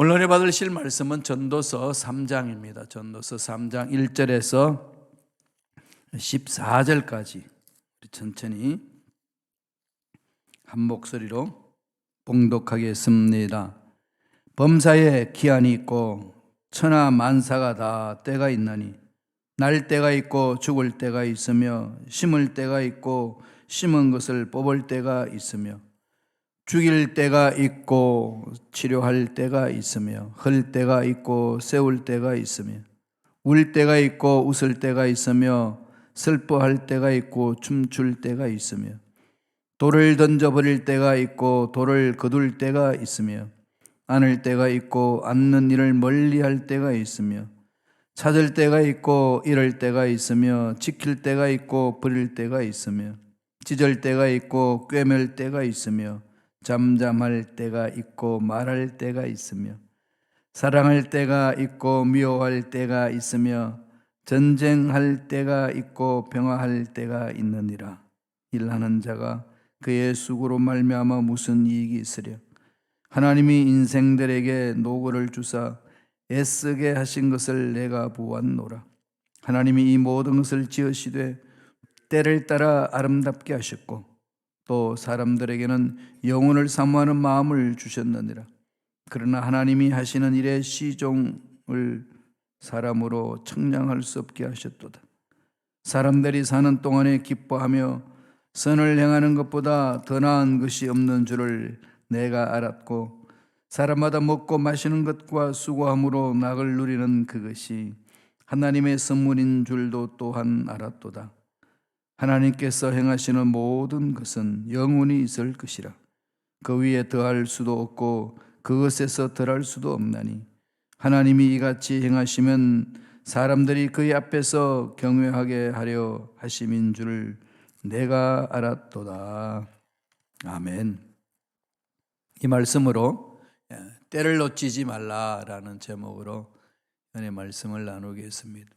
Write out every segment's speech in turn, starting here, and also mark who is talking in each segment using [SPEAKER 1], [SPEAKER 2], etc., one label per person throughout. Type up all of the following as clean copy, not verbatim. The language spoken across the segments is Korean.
[SPEAKER 1] 오늘 은혜 받으실 말씀은 전도서 3장입니다. 전도서 3장 1절에서 14절까지 천천히 한 목소리로 봉독하겠습니다. 범사에 기한이 있고 천하 만사가 다 때가 있나니 날 때가 있고 죽을 때가 있으며 심을 때가 있고 심은 것을 뽑을 때가 있으며 죽일 때가 있고 치료할 때가 있으며 흘 때가 있고 세울 때가 있으며 울 때가 있고 웃을 때가 있으며 슬퍼할 때가 있고 춤출 때가 있으며 돌을 던져버릴 때가 있고 돌을 거둘 때가 있으며 안을 때가 있고 앉는 일을 멀리할 때가 있으며 찾을 때가 있고 잃을 때가 있으며 지킬 때가 있고 버릴 때가 있으며 찢을 때가 있고 꿰맬 때가 있으며 잠잠할 때가 있고 말할 때가 있으며 사랑할 때가 있고 미워할 때가 있으며 전쟁할 때가 있고 평화할 때가 있느니라. 일하는 자가 그의 수고로 말미암아 무슨 이익이 있으랴. 하나님이 인생들에게 노고를 주사 애쓰게 하신 것을 내가 보았노라. 하나님이 이 모든 것을 지으시되 때를 따라 아름답게 하셨고 또 사람들에게는 영혼을 사모하는 마음을 주셨느니라. 그러나 하나님이 하시는 일의 시종을 사람으로 측량할 수 없게 하셨도다. 사람들이 사는 동안에 기뻐하며 선을 행하는 것보다 더 나은 것이 없는 줄을 내가 알았고 사람마다 먹고 마시는 것과 수고함으로 낙을 누리는 그것이 하나님의 선물인 줄도 또한 알았도다. 하나님께서 행하시는 모든 것은 영원히 있을 것이라. 그 위에 더할 수도 없고 그것에서 덜할 수도 없나니 하나님이 이같이 행하시면 사람들이 그의 앞에서 경외하게 하려 하심인 줄을 내가 알았도다. 아멘. 이 말씀으로 때를 놓치지 말라라는 제목으로 은혜 말씀을 나누겠습니다.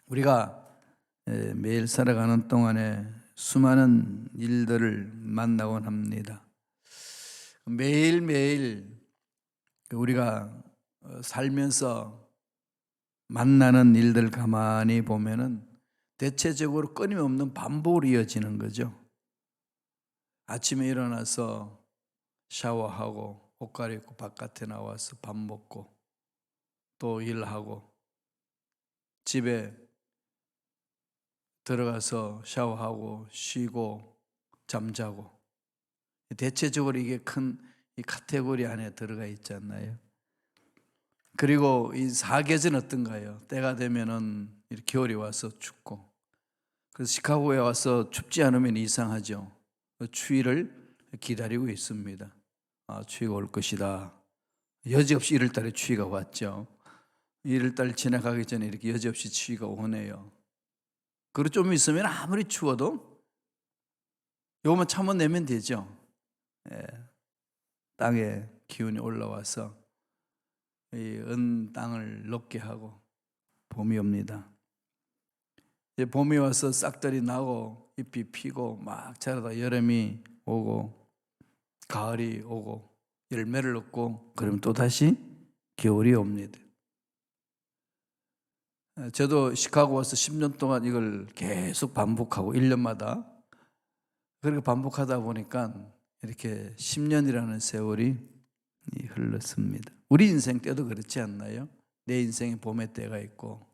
[SPEAKER 1] 우리가 매일 살아가는 동안에 수많은 일들을 만나곤 합니다. 매일매일 우리가 살면서 만나는 일들 가만히 보면은 대체적으로 끊임없는 반복으로 이어지는 거죠. 아침에 일어나서 샤워하고 옷 갈아입고 바깥에 나와서 밥 먹고 또 일하고 집에 들어가서 샤워하고 쉬고 잠자고 대체적으로 이게 큰 이 카테고리 안에 들어가 있지 않나요? 그리고 이 사계절은 어떤가요? 때가 되면은 겨울이 와서 춥고 그래서 시카고에 와서 춥지 않으면 이상하죠. 추위를 기다리고 있습니다. 추위가 올 것이다. 여지없이 1월 달에 추위가 왔죠. 1월 달 지나가기 전에 이렇게 여지없이 추위가 오네요. 그리고 좀 있으면 아무리 추워도 요것만 참아내면 되죠. 땅에 기운이 올라와서 이 은 땅을 녹게 하고 봄이 옵니다. 봄이 와서 싹들이 나고 잎이 피고 막 자라다 여름이 오고 가을이 오고 열매를 얻고 그러면 또다시 겨울이 옵니다. 저도 시카고 와서 10년 동안 이걸 계속 반복하고 1년마다 그렇게 반복하다 보니까 이렇게 10년이라는 세월이 흘렀습니다. 우리 인생 때도 그렇지 않나요? 내 인생에 봄의 때가 있고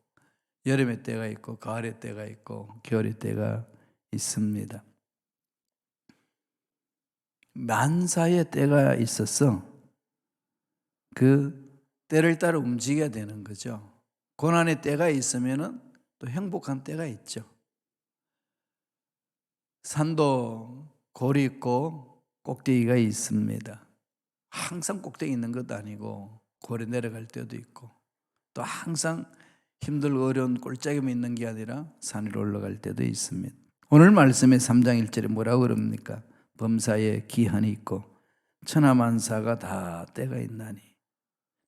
[SPEAKER 1] 여름의 때가 있고 가을의 때가 있고 겨울의 때가 있습니다. 만사의 때가 있어서 그 때를 따라 움직여야 되는 거죠. 고난의 때가 있으면 또 행복한 때가 있죠. 산도 골이 있고 꼭대기가 있습니다. 항상 꼭대기 있는 것도 아니고 골에 내려갈 때도 있고 또 항상 힘들고 어려운 꼴짝이만 있는 게 아니라 산 위로 올라갈 때도 있습니다. 오늘 말씀의 3장 1절에 뭐라고 그럽니까? 범사에 기한이 있고 천하만사가 다 때가 있나니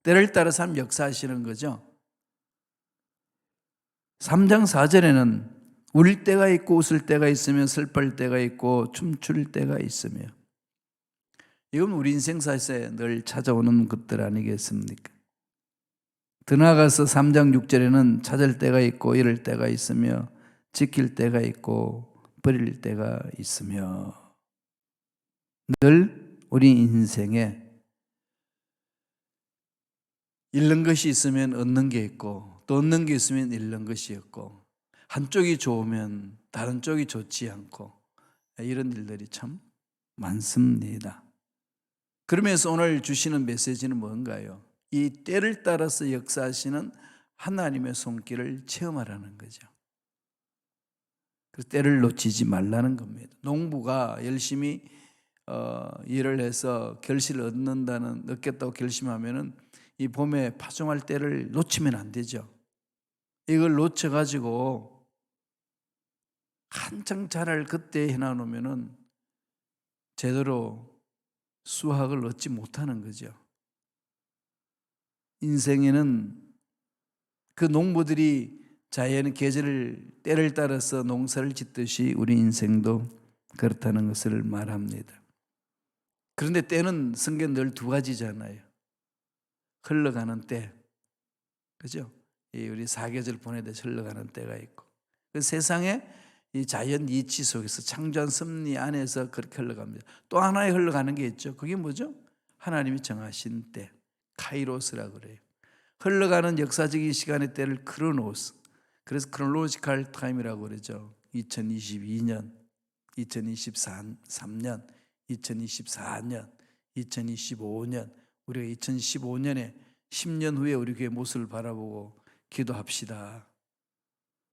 [SPEAKER 1] 때를 따라 참 역사하시는 거죠. 3장 4절에는 울 때가 있고 웃을 때가 있으며 슬플 때가 있고 춤출 때가 있으며 이건 우리 인생사에서 늘 찾아오는 것들 아니겠습니까? 더 나아가서 3장 6절에는 찾을 때가 있고 잃을 때가 있으며 지킬 때가 있고 버릴 때가 있으며, 늘 우리 인생에 잃는 것이 있으면 얻는 게 있고 또 얻는 게 있으면 잃는 것이 있고, 한쪽이 좋으면 다른 쪽이 좋지 않고, 이런 일들이 참 많습니다. 그러면서 오늘 주시는 메시지는 뭔가요? 이 때를 따라서 역사하시는 하나님의 손길을 체험하라는 거죠. 그래서 때를 놓치지 말라는 겁니다. 농부가 열심히 일을 해서 결실을 얻겠다고 결심하면은 이 봄에 파종할 때를 놓치면 안 되죠. 이걸 놓쳐가지고 한창 자랄 그때 해놔놓으면은 제대로 수확을 얻지 못하는 거죠. 인생에는 그 농부들이 자연의 계절을 때를 따라서 농사를 짓듯이 우리 인생도 그렇다는 것을 말합니다. 그런데 때는 성경 늘 두 가지잖아요. 흘러가는 때, 그죠? 우리 사계절 보내듯이 흘러가는 때가 있고, 그 세상에 이 자연 이치 속에서 창조한 섭리 안에서 그렇게 흘러갑니다. 또 하나의 흘러가는 게 있죠. 그게 뭐죠? 하나님이 정하신 때, 카이로스라고 그래요. 흘러가는 역사적인 시간의 때를 크로노스, 그래서 크로노지컬 타임이라고 그러죠. 2022년, 2023년, 2024년, 2025년, 우리가 2015년에 10년 후에 우리 교회 모습을 바라보고 기도합시다.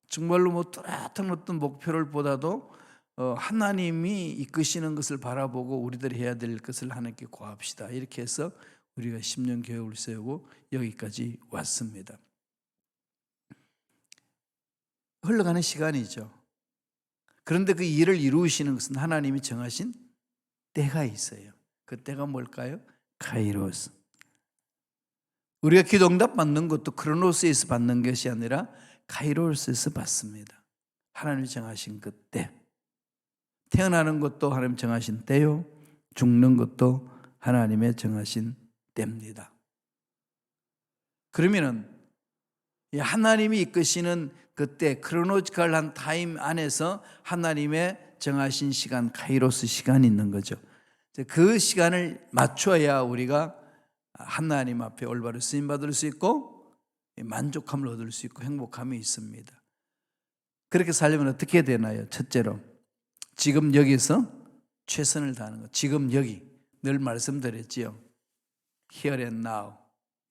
[SPEAKER 1] 정말로 뭐 뚜렷한 어떤 목표를 보다도 하나님이 이끄시는 것을 바라보고 우리들이 해야 될 것을 하나님께 구합시다. 이렇게 해서 우리가 10년 계획을 세우고 여기까지 왔습니다. 흘러가는 시간이죠. 그런데 그 일을 이루시는 것은 하나님이 정하신 때가 있어요. 그 때가 뭘까요? 카이로스. 우리가 기도응답 받는 것도 크로노스에서 받는 것이 아니라 카이로스에서 받습니다. 하나님이 정하신 그 때. 태어나는 것도 하나님 정하신 때요, 죽는 것도 하나님의 정하신 때입니다. 그러면은 하나님이 이끄시는 그때 크로노지컬한 타임 안에서 하나님의 정하신 시간, 카이로스 시간이 있는 거죠. 그 시간을 맞춰야 우리가 하나님 앞에 올바로 쓰임받을 수 있고 만족함을 얻을 수 있고 행복함이 있습니다. 그렇게 살려면 어떻게 해야 되나요? 첫째로 지금 여기서 최선을 다하는 것. 지금 여기 늘 말씀드렸지요. Here and now.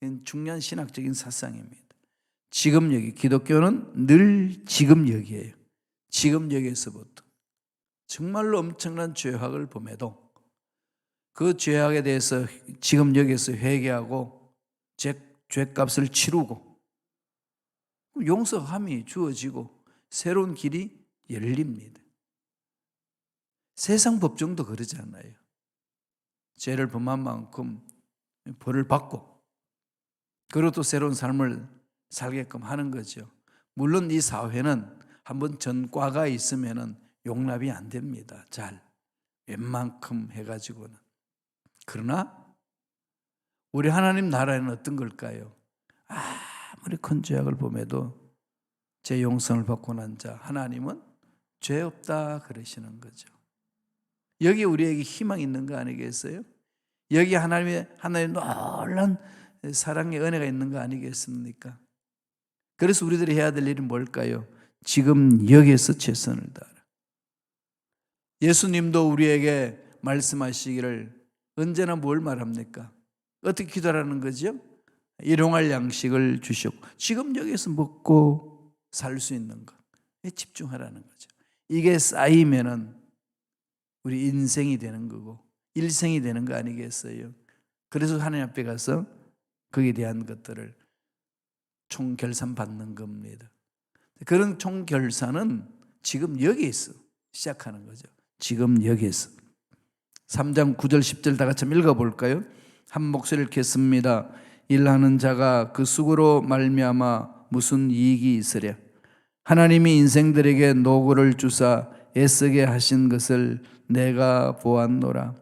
[SPEAKER 1] 이건 중요한 신학적인 사상입니다. 지금 여기. 기독교는 늘 지금 여기예요. 지금 여기에서부터 정말로 엄청난 죄악을 범해도 그 죄악에 대해서 지금 여기에서 회개하고 죄값을 치르고 용서함이 주어지고 새로운 길이 열립니다. 세상 법정도 그러잖아요. 죄를 범한 만큼 벌을 받고 그리고 또 새로운 삶을 살게끔 하는 거죠. 물론 이 사회는 한번 전과가 있으면 용납이 안 됩니다. 잘 웬만큼 해가지고는. 그러나 우리 하나님 나라에는 어떤 걸까요? 아무리 큰 죄악을 범해도 죄 용서를 받고 난 자 하나님은 죄 없다 그러시는 거죠. 여기 우리에게 희망이 있는 거 아니겠어요? 여기 하나님의 놀라운 사랑의 은혜가 있는 거 아니겠습니까? 그래서 우리들이 해야 될 일은 뭘까요? 지금 여기에서 최선을 다하라. 예수님도 우리에게 말씀하시기를 언제나 뭘 말합니까? 어떻게 기도하라는 거죠? 일용할 양식을 주시고 지금 여기에서 먹고 살 수 있는 것에 집중하라는 거죠. 이게 쌓이면은 우리 인생이 되는 거고 일생이 되는 거 아니겠어요? 그래서 하나님 앞에 가서 거기에 대한 것들을 총결산 받는 겁니다. 그런 총결산은 지금 여기에서 시작하는 거죠. 지금 여기에서. 3장 9절 10절 다 같이 한번 읽어볼까요? 한 목소리를 겠습니다. 일하는 자가 그 수고로 말미암아 무슨 이익이 있으랴. 하나님이 인생들에게 노고를 주사 애쓰게 하신 것을 내가 보았노라.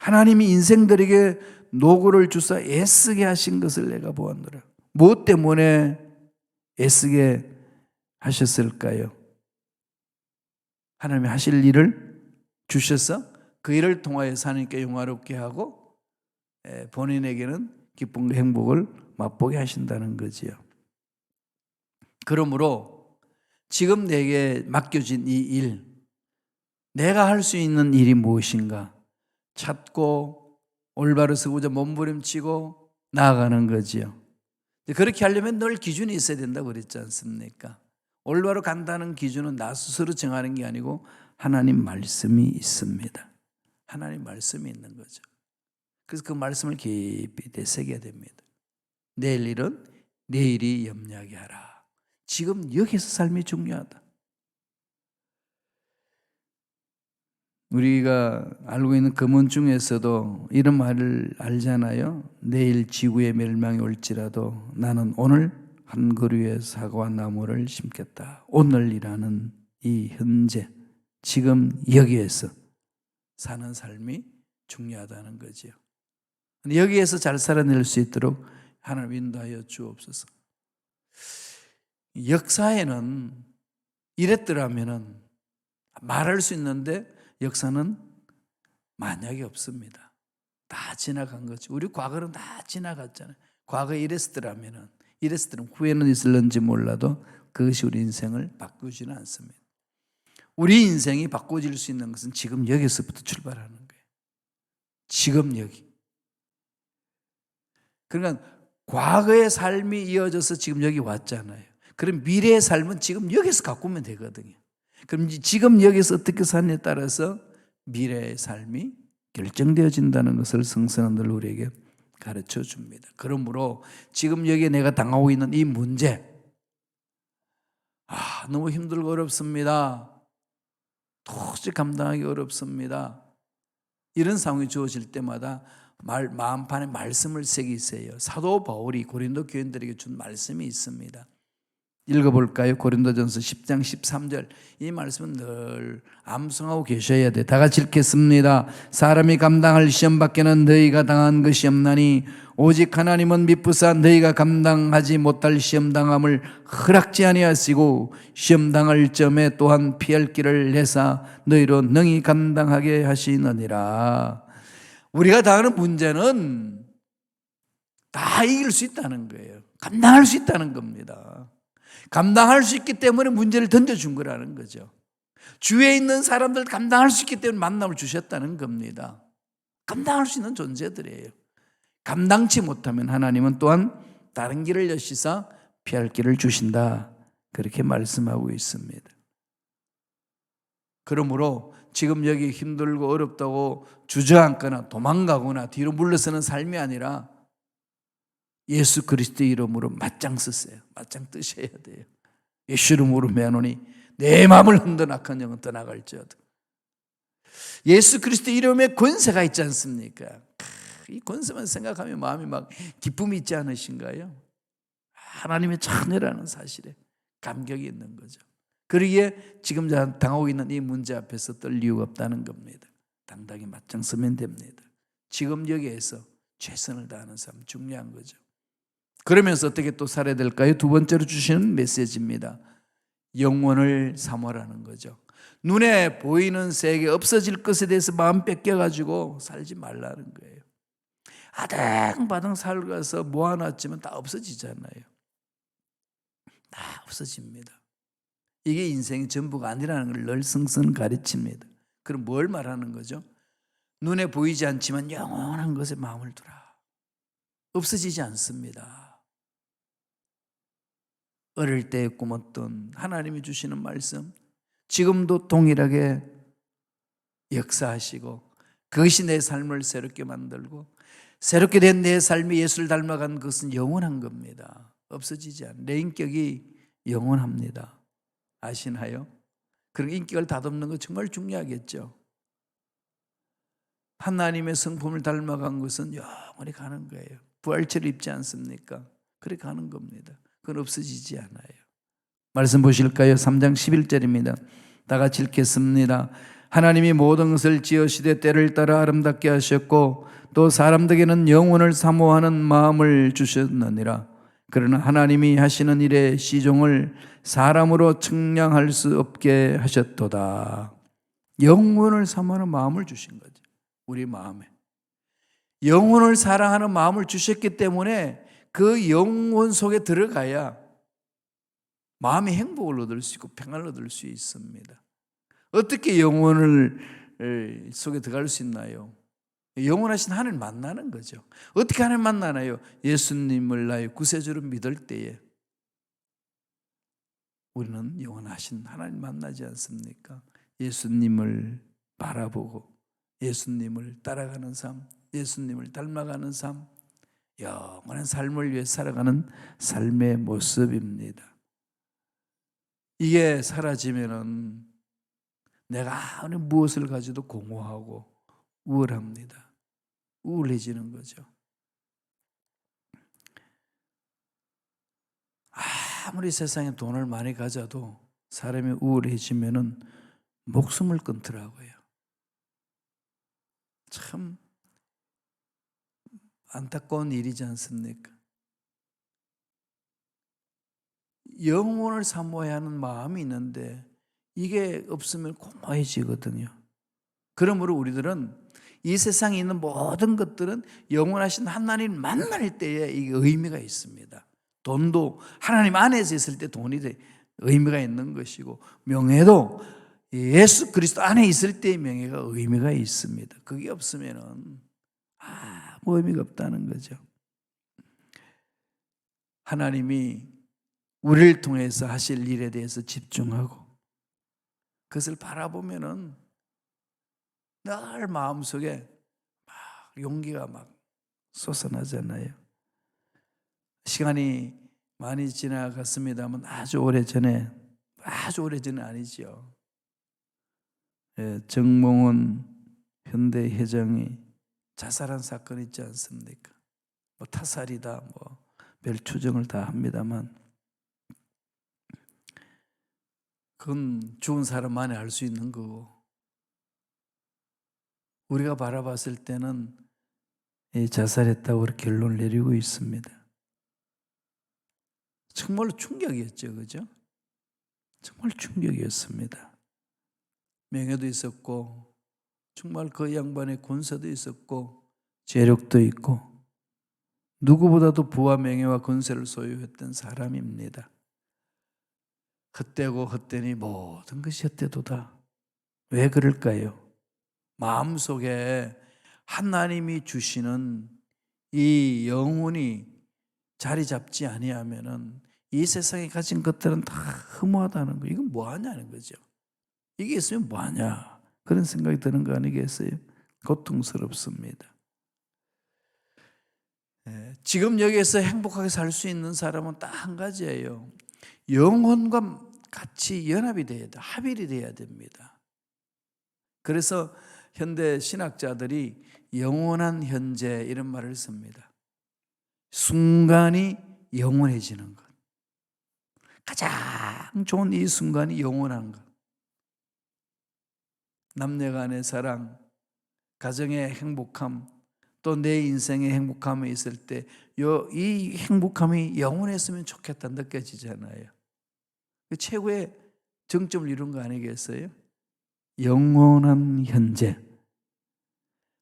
[SPEAKER 1] 하나님이 인생들에게 노고를 주사 애쓰게 하신 것을 내가 보았노라. 무엇 때문에 애쓰게 하셨을까요? 하나님이 하실 일을 주셔서 그 일을 통하여 하나님께 영화롭게 하고 본인에게는 기쁨과 행복을 맛보게 하신다는 거지요. 그러므로 지금 내게 맡겨진 이 일, 내가 할 수 있는 일이 무엇인가 찾고 올바로 서고자 몸부림치고 나아가는 거지요. 그렇게 하려면 늘 기준이 있어야 된다고 그랬지 않습니까? 올바로 간다는 기준은 나 스스로 정하는 게 아니고 하나님 말씀이 있습니다. 하나님 말씀이 있는 거죠. 그래서 그 말씀을 깊이 되새겨야 됩니다. 내일 일은 내일이 염려하게 하라. 지금 여기서 삶이 중요하다. 우리가 알고 있는 금원 중에서도 이런 말을 알잖아요. 내일 지구의 멸망이 올지라도 나는 오늘 한 그루의 사과와 나무를 심겠다. 오늘이라는 이 현재, 지금 여기에서 사는 삶이 중요하다는 거지요. 여기에서 잘 살아낼 수 있도록 하나님 인도하여 주옵소서. 역사에는 이랬더라면은 말할 수 있는데 역사는 만약이 없습니다. 다 지나간 거죠. 우리 과거는 다 지나갔잖아요. 과거에 이랬더라면은 후회는 있을는지 몰라도 그것이 우리 인생을 바꾸지는 않습니다. 우리 인생이 바꿔질 수 있는 것은 지금 여기서부터 출발하는 거예요. 지금 여기. 그러니까 과거의 삶이 이어져서 지금 여기 왔잖아요. 그럼 미래의 삶은 지금 여기서 가꾸면 되거든요. 그럼 지금 여기서 어떻게 사느냐에 따라서 미래의 삶이 결정되어진다는 것을 성서는 늘 우리에게 가르쳐 줍니다. 그러므로 지금 여기에 내가 당하고 있는 이 문제, 너무 힘들고 어렵습니다. 도저히 감당하기 어렵습니다. 이런 상황이 주어질 때마다 마음판에 말씀을 새기세요. 사도 바울이 고린도 교인들에게 준 말씀이 있습니다. 읽어볼까요? 고린도전서 10장 13절. 이 말씀은 늘 암송하고 계셔야 돼. 다 같이 읽겠습니다. 사람이 감당할 시험 밖에는 너희가 당한 것이 없나니 오직 하나님은 미쁘사 너희가 감당하지 못할 시험 당함을 허락지 아니하시고 시험 당할 점에 또한 피할 길을 내사 너희로 능히 감당하게 하시느니라. 우리가 당하는 문제는 다 이길 수 있다는 거예요. 감당할 수 있다는 겁니다. 감당할 수 있기 때문에 문제를 던져준 거라는 거죠. 주위에 있는 사람들 감당할 수 있기 때문에 만남을 주셨다는 겁니다. 감당할 수 있는 존재들이에요. 감당치 못하면 하나님은 또한 다른 길을 여시사 피할 길을 주신다. 그렇게 말씀하고 있습니다. 그러므로 지금 여기 힘들고 어렵다고 주저앉거나 도망가거나 뒤로 물러서는 삶이 아니라 예수 그리스도의 이름으로 맞짱 쓰세요. 맞짱 뜨셔야 돼요. 예수 이름으로 매노니 내 마음을 흔든 악한 영은 떠나갈지어다. 예수 그리스도 이름에 권세가 있지 않습니까? 이 권세만 생각하면 마음이 막 기쁨이 있지 않으신가요? 하나님의 자녀라는 사실에 감격이 있는 거죠. 그러기에 지금 당하고 있는 이 문제 앞에서 떨 이유가 없다는 겁니다. 당당히 맞짱 서면 됩니다. 지금 여기에서 최선을 다하는 삶 중요한 거죠. 그러면서 어떻게 또 살아야 될까요? 두 번째로 주시는 메시지입니다. 영원을 사모하라는 거죠. 눈에 보이는 세계 없어질 것에 대해서 마음 뺏겨가지고 살지 말라는 거예요. 아등바등 살아서 모아놨지만 다 없어지잖아요. 다 없어집니다. 이게 인생의 전부가 아니라는 걸 늘 성서는 가르칩니다. 그럼 뭘 말하는 거죠? 눈에 보이지 않지만 영원한 것에 마음을 두라. 없어지지 않습니다. 어릴 때 꿈었던 하나님이 주시는 말씀 지금도 동일하게 역사하시고 그것이 내 삶을 새롭게 만들고 새롭게 된 내 삶이 예수를 닮아간 것은 영원한 겁니다. 없어지지 않아요. 내 인격이 영원합니다. 아시나요? 그런 인격을 다듬는 거 정말 중요하겠죠. 하나님의 성품을 닮아간 것은 영원히 가는 거예요. 부활체를 입지 않습니까? 그래 가는 겁니다. 그건 없어지지 않아요. 말씀 보실까요? 3장 11절입니다. 다 같이 읽겠습니다. 하나님이 모든 것을 지으시되 때를 따라 아름답게 하셨고 또 사람들에게는 영혼을 사모하는 마음을 주셨느니라. 그러나 하나님이 하시는 일의 시종을 사람으로 측량할 수 없게 하셨도다. 영혼을 사모하는 마음을 주신 거죠. 우리 마음에 영혼을 사랑하는 마음을 주셨기 때문에 그 영혼 속에 들어가야 마음의 행복을 얻을 수 있고 평안을 얻을 수 있습니다. 어떻게 영혼을 속에 들어갈 수 있나요? 영원하신 하나님 만나는 거죠. 어떻게 하나님 만나나요? 예수님을 나의 구세주로 믿을 때에 우리는 영원하신 하나님 만나지 않습니까? 예수님을 바라보고 예수님을 따라가는 삶, 예수님을 닮아가는 삶, 영원한 삶을 위해 살아가는 삶의 모습입니다. 이게 사라지면은 내가 어느 무엇을 가지도 공허하고 우울합니다. 우울해지는 거죠. 아무리 세상에 돈을 많이 가져도 사람이 우울해지면은 목숨을 끊더라고요. 참 안타까운 일이지 않습니까? 영혼을 사모해야 하는 마음이 있는데 이게 없으면 공허해지거든요. 그러므로 우리들은 이 세상에 있는 모든 것들은 영원하신 하나님을 만날 때에 이게 의미가 있습니다. 돈도 하나님 안에서 있을 때 돈이 의미가 있는 것이고, 명예도 예수 그리스도 안에 있을 때의 명예가 의미가 있습니다. 그게 없으면은 아무 의미가 없다는 거죠. 하나님이 우리를 통해서 하실 일에 대해서 집중하고 그것을 바라보면은 늘 마음속에 막 용기가 막 솟아나잖아요. 시간이 많이 지나갔습니다만 아주 오래전에 아니죠. 정몽원 현대 회장이 자살한 사건 있지 않습니까? 뭐 타살이다, 뭐 별 추정을 다 합니다만 그건 죽은 사람만이 알 수 있는 거고, 우리가 바라봤을 때는 자살했다고 그렇게 결론을 내리고 있습니다. 정말로 충격이었죠, 그죠? 정말 충격이었습니다. 명예도 있었고, 정말 그 양반의 권세도 있었고, 재력도 있고, 누구보다도 부와 명예와 권세를 소유했던 사람입니다. 헛되고 헛되니 모든 것이 헛되도다. 왜 그럴까요? 마음속에 하나님이 주시는 이 영혼이 자리 잡지 아니하면은 이 세상에 가진 것들은 다 허무하다는 거. 이건 뭐 하냐는 거죠. 이게 있으면 뭐 하냐. 그런 생각이 드는 거 아니겠어요? 고통스럽습니다. 지금 여기에서 행복하게 살 수 있는 사람은 딱 한 가지예요. 영혼과 같이 연합이 돼야 돼. 합일이 돼야 됩니다. 그래서 현대 신학자들이 영원한 현재 이런 말을 씁니다. 순간이 영원해지는 것. 가장 좋은 이 순간이 영원한 것. 남녀간의 사랑, 가정의 행복함, 또 내 인생의 행복함이 있을 때 이 행복함이 영원했으면 좋겠다 느껴지잖아요. 최고의 정점을 이룬 거 아니겠어요? 영원한 현재.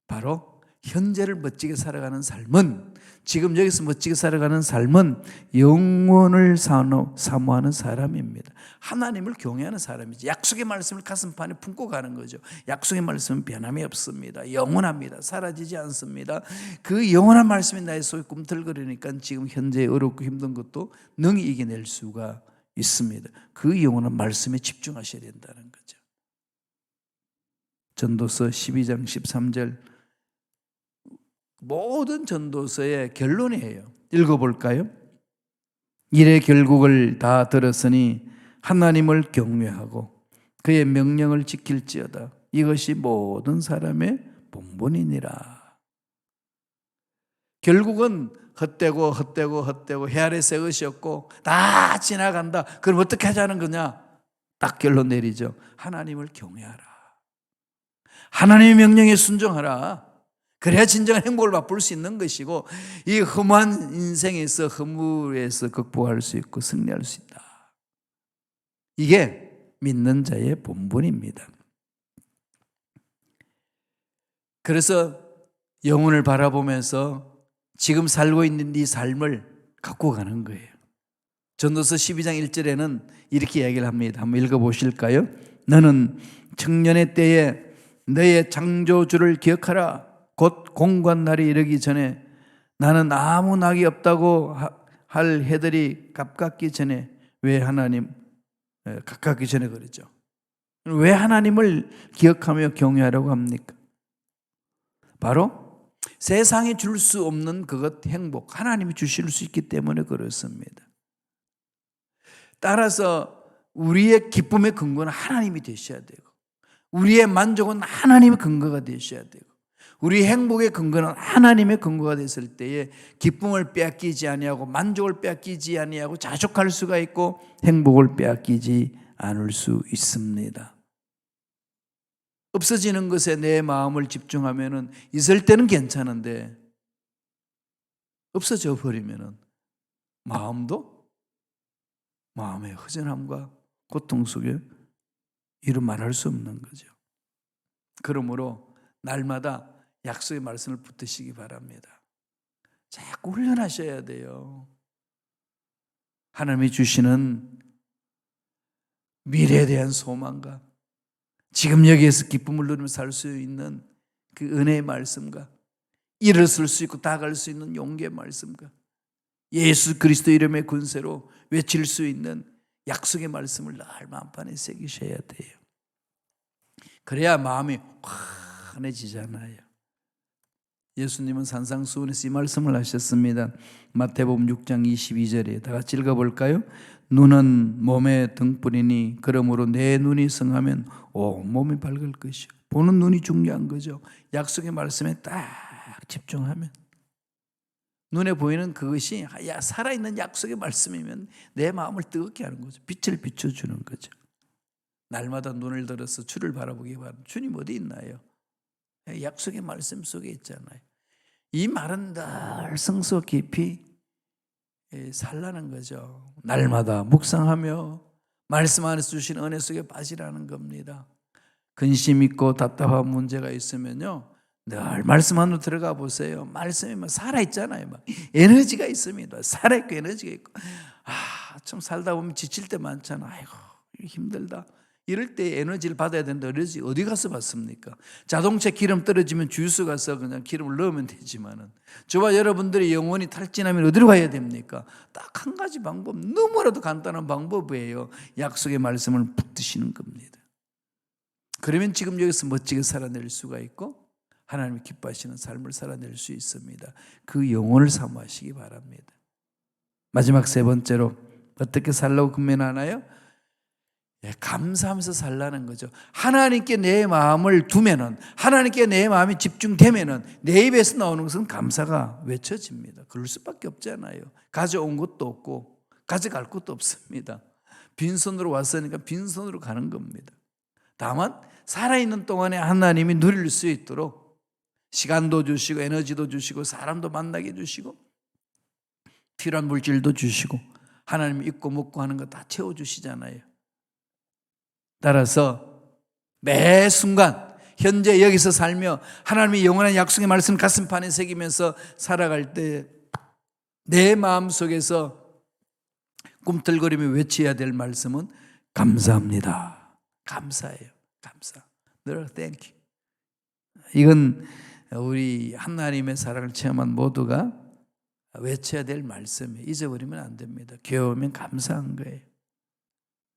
[SPEAKER 1] 바로 현재를 멋지게 살아가는 삶은, 지금 여기서 멋지게 살아가는 삶은 영원을 사모하는 사람입니다. 하나님을 경외하는 사람이지. 약속의 말씀을 가슴판에 품고 가는 거죠. 약속의 말씀은 변함이 없습니다. 영원합니다. 사라지지 않습니다. 그 영원한 말씀이 나의 속에 꿈틀거리니까 지금 현재 어렵고 힘든 것도 능히 이겨낼 수가 있습니다. 그 영원한 말씀에 집중하셔야 된다는 거죠. 전도서 12장 13절, 모든 전도서의 결론이에요. 읽어볼까요? 일의 결국을 다 들었으니 하나님을 경외하고 그의 명령을 지킬지어다. 이것이 모든 사람의 본분이니라. 결국은 헛되고 헤아려 새 것이 없고 다 지나간다. 그럼 어떻게 하자는 거냐? 딱 결론 내리죠. 하나님을 경외하라. 하나님의 명령에 순종하라. 그래야 진정한 행복을 맛볼 수 있는 것이고 이 험한 인생에서 허물에서 극복할 수 있고 승리할 수 있다. 이게 믿는 자의 본분입니다. 그래서 영혼을 바라보면서 지금 살고 있는 네 삶을 갖고 가는 거예요. 전도서 12장 1절에는 이렇게 이야기를 합니다. 한번 읽어보실까요? 너는 청년의 때에 너의 창조주를 기억하라. 곧 공관 날이 이르기 전에 나는 아무 낙이 없다고 할 해들이 가깝기 전에 왜 하나님 가깝기 전에 그러죠. 왜 하나님을 기억하며 경외하려고 합니까? 바로 세상이 줄 수 없는 그것 행복 하나님이 주실 수 있기 때문에 그렇습니다. 따라서 우리의 기쁨의 근거는 하나님이 되셔야 되고 우리의 만족은 하나님의 근거가 되셔야 되고 우리 행복의 근거는 하나님의 근거가 됐을 때에 기쁨을 빼앗기지 아니하고 만족을 빼앗기지 아니하고 자족할 수가 있고 행복을 빼앗기지 않을 수 있습니다. 없어지는 것에 내 마음을 집중하면은 있을 때는 괜찮은데 없어져 버리면은 마음의 허전함과 고통 속에 이루 말할 수 없는 거죠. 그러므로 날마다 약속의 말씀을 붙드시기 바랍니다. 자꾸 훈련하셔야 돼요. 하나님이 주시는 미래에 대한 소망과 지금 여기에서 기쁨을 누리며 살 수 있는 그 은혜의 말씀과 일어설 수 있고 다가갈 수 있는 용기의 말씀과 예수 그리스도 이름의 권세로 외칠 수 있는 약속의 말씀을 늘 마음판에 새기셔야 돼요. 그래야 마음이 환해지잖아요. 예수님은 산상수훈에서 이 말씀을 하셨습니다. 마태복음 6장 22절에 다 같이 읽어볼까요? 눈은 몸의 등불이니 그러므로 내 눈이 성하면 온몸이 밝을 것이요. 보는 눈이 중요한 거죠. 약속의 말씀에 딱 집중하면 눈에 보이는 그것이 살아있는 약속의 말씀이면 내 마음을 뜨겁게 하는 거죠. 빛을 비춰주는 거죠. 날마다 눈을 들어서 주를 바라보기 바랍니다. 주님 어디 있나요? 약속의 말씀 속에 있잖아요. 이 말은 늘 성서 깊이 살라는 거죠. 날마다 묵상하며 말씀 안에서 주신 은혜 속에 빠지라는 겁니다. 근심 있고 답답한 문제가 있으면요 늘 말씀 안으로 들어가 보세요. 말씀이 살아있잖아요. 막 에너지가 있습니다. 살아있고 에너지가 있고 좀 살다 보면 지칠 때 많잖아. 아이고 힘들다. 이럴 때 에너지를 받아야 되는데 에너지 어디 가서 받습니까? 자동차 기름 떨어지면 주유소 가서 그냥 기름을 넣으면 되지만은 저와 여러분들의 영혼이 탈진하면 어디로 가야 됩니까? 딱 한 가지 방법, 너무나도 간단한 방법이에요. 약속의 말씀을 붙드시는 겁니다. 그러면 지금 여기서 멋지게 살아낼 수가 있고 하나님이 기뻐하시는 삶을 살아낼 수 있습니다. 그 영혼을 사모하시기 바랍니다. 마지막 세 번째로 어떻게 살라고 권면하나요? 감사하면서 살라는 거죠. 하나님께 내 마음을 두면은 하나님께 내 마음이 집중되면은 내 입에서 나오는 것은 감사가 외쳐집니다. 그럴 수밖에 없잖아요. 가져온 것도 없고 가져갈 것도 없습니다. 빈손으로 왔으니까 빈손으로 가는 겁니다. 다만 살아있는 동안에 하나님이 누릴 수 있도록 시간도 주시고 에너지도 주시고 사람도 만나게 해주시고 필요한 물질도 주시고 하나님이 입고 먹고 하는 거 다 채워주시잖아요. 따라서 매 순간 현재 여기서 살며 하나님의 영원한 약속의 말씀 가슴판에 새기면서 살아갈 때 내 마음속에서 꿈틀거리며 외쳐야 될 말씀은 감사합니다. 감사해요. 감사. 늘 thank you. 이건 우리 하나님의 사랑을 체험한 모두가 외쳐야 될 말씀이에요. 잊어버리면 안 됩니다. 교회오면 감사한 거예요.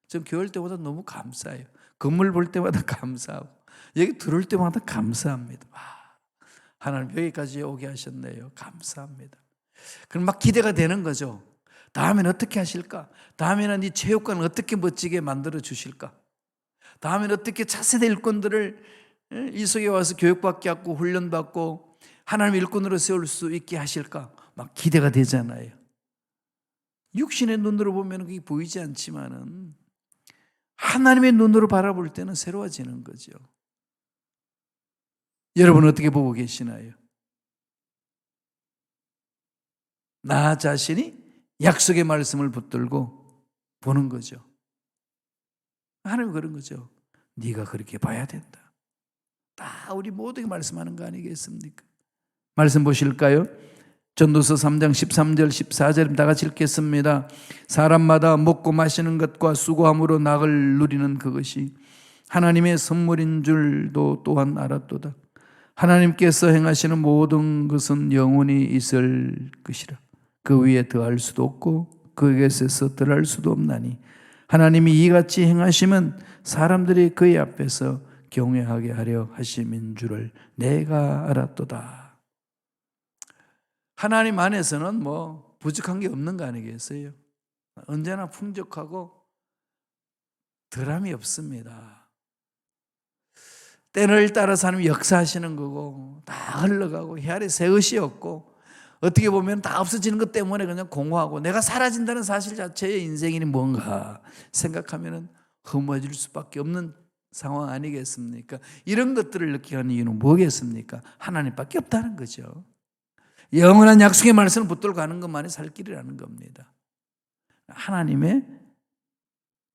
[SPEAKER 1] 전 교회 올 때마다 너무 감사해요. 건물 볼 때마다 감사하고 여기 들어올 때마다 감사합니다. 하나님 여기까지 오게 하셨네요. 감사합니다. 그럼 막 기대가 되는 거죠. 다음에는 어떻게 하실까? 다음에는 이 체육관을 어떻게 멋지게 만들어 주실까? 다음에는 어떻게 차세대 일꾼들을 이 속에 와서 교육받게 하고 훈련받고 하나님의 일꾼으로 세울 수 있게 하실까? 막 기대가 되잖아요. 육신의 눈으로 보면 그게 보이지 않지만은 하나님의 눈으로 바라볼 때는 새로워지는 거죠. 여러분 어떻게 보고 계시나요? 나 자신이 약속의 말씀을 붙들고 보는 거죠. 하나님 그런 거죠. 네가 그렇게 봐야 된다. 다 우리 모두에게 말씀하는 거 아니겠습니까? 말씀 보실까요? 전도서 3장 13절 14절 다 같이 읽겠습니다. 사람마다 먹고 마시는 것과 수고함으로 낙을 누리는 그것이 하나님의 선물인 줄도 또한 알았도다. 하나님께서 행하시는 모든 것은 영원히 있을 것이라. 그 위에 더할 수도 없고 그 곁에서 덜할 수도 없나니 하나님이 이같이 행하시면 사람들이 그의 앞에서 경외하게 하려 하심인 줄을 내가 알았도다. 하나님 안에서는 뭐 부족한 게 없는 거 아니겠어요? 언제나 풍족하고 덜함이 없습니다. 때를 따라서 하나님 역사하시는 거고 다 흘러가고 헤아려 새 것이 없고 어떻게 보면 다 없어지는 것 때문에 그냥 공허하고 내가 사라진다는 사실 자체의 인생이 뭔가 생각하면 허무해질 수밖에 없는 상황 아니겠습니까? 이런 것들을 느끼게 하는 이유는 뭐겠습니까? 하나님밖에 없다는 거죠. 영원한 약속의 말씀을 붙들고 가는 것만이 살 길이라는 겁니다. 하나님의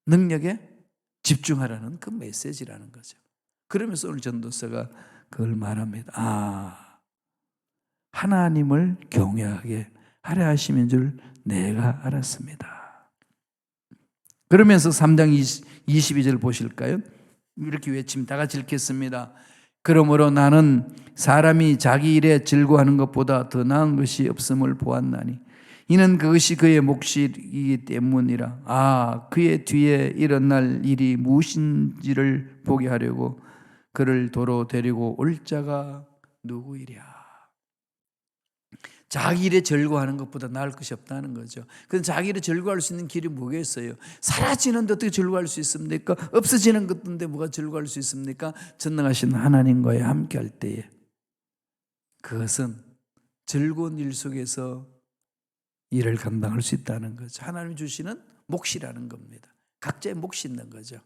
[SPEAKER 1] 능력에 집중하라는 그 메시지라는 거죠. 그러면서 오늘 전도서가 그걸 말합니다. 하나님을 경외하게 하려 하심인 줄 내가 알았습니다. 그러면서 3장 22절 보실까요? 이렇게 외치면 다 같이 읽겠습니다. 그러므로 나는 사람이 자기 일에 즐거워하는 것보다 더 나은 것이 없음을 보았나니 이는 그것이 그의 몫이기 때문이라. 그의 뒤에 일어날 일이 무엇인지를 보게 하려고 그를 도로 데리고 올 자가 누구이랴. 자기 일에 즐거워하는 것보다 나을 것이 없다는 거죠. 그럼 자기 일에 즐거워할 수 있는 길이 뭐겠어요? 사라지는데 어떻게 즐거워할 수 있습니까? 없어지는 것인데 뭐가 즐거워할 수 있습니까? 전능하신 하나님과의 함께 할 때에 그것은 즐거운 일 속에서 일을 감당할 수 있다는 거죠. 하나님이 주시는 몫이라는 겁니다. 각자의 몫이 있는 거죠.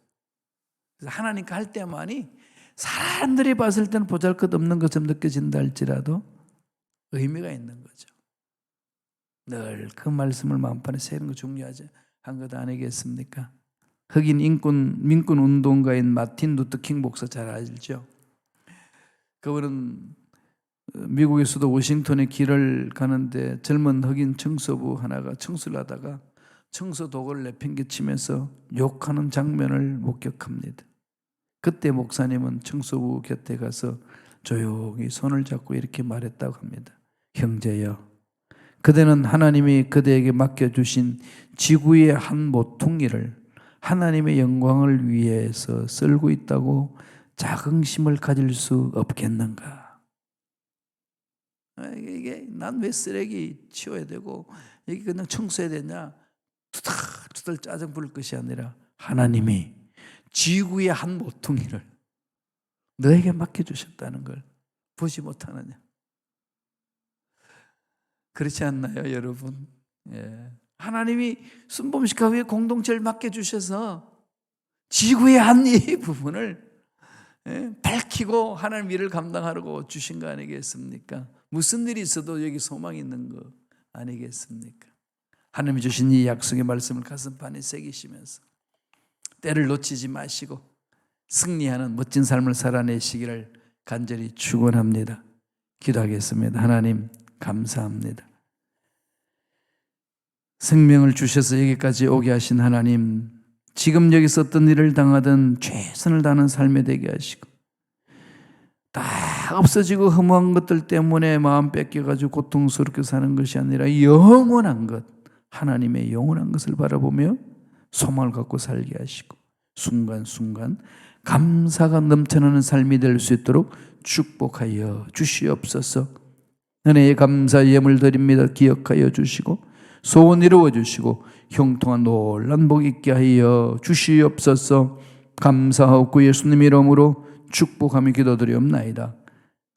[SPEAKER 1] 그래서 하나님과 할 때만이 사람들이 봤을 때는 보잘것없는 것처럼 느껴진다 할지라도 의미가 있는 거죠. 늘 그 말씀을 마음판에 새는 거 중요하지 한 것 아니겠습니까? 흑인 민권 운동가인 마틴 루터킹 목사 잘 알죠? 그분은 미국의 수도 워싱턴에 길을 가는데 젊은 흑인 청소부 하나가 청소를 하다가 청소 도구를 내팽개치면서 욕하는 장면을 목격합니다. 그때 목사님은 청소부 곁에 가서 조용히 손을 잡고 이렇게 말했다고 합니다. 형제여, 그대는 하나님이 그대에게 맡겨주신 지구의 한 모퉁이를 하나님의 영광을 위해서 쓸고 있다고 자긍심을 가질 수 없겠는가? 이게 난 왜 쓰레기 치워야 되고 이게 그냥 청소해야 되냐? 투덜투덜 짜증 부를 것이 아니라 하나님이 지구의 한 모퉁이를 너에게 맡겨주셨다는 걸 보지 못하느냐? 그렇지 않나요, 여러분? 예. 하나님이 순범식가 위에 공동체를 맡겨주셔서 지구의 한 이 부분을 밝히고 하나님 일을 감당하라고 주신 거 아니겠습니까? 무슨 일이 있어도 여기 소망이 있는 거 아니겠습니까? 하나님이 주신 이 약속의 말씀을 가슴판에 새기시면서 때를 놓치지 마시고 승리하는 멋진 삶을 살아내시기를 간절히 축원합니다. 기도하겠습니다. 하나님 감사합니다. 생명을 주셔서 여기까지 오게 하신 하나님, 지금 여기서 어떤 일을 당하든 최선을 다하는 삶에 되게 하시고 다 없어지고 허무한 것들 때문에 마음 뺏겨가지고 고통스럽게 사는 것이 아니라 영원한 것, 하나님의 영원한 것을 바라보며 소망을 갖고 살게 하시고 순간순간 감사가 넘쳐나는 삶이 될 수 있도록 축복하여 주시옵소서. 은혜의 감사 예물 드립니다. 기억하여 주시고 소원 이루어 주시고 형통한 놀란 복 있게 하여 주시옵소서. 감사하고 예수님 이름으로 축복하며 기도드리옵나이다.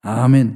[SPEAKER 1] 아멘.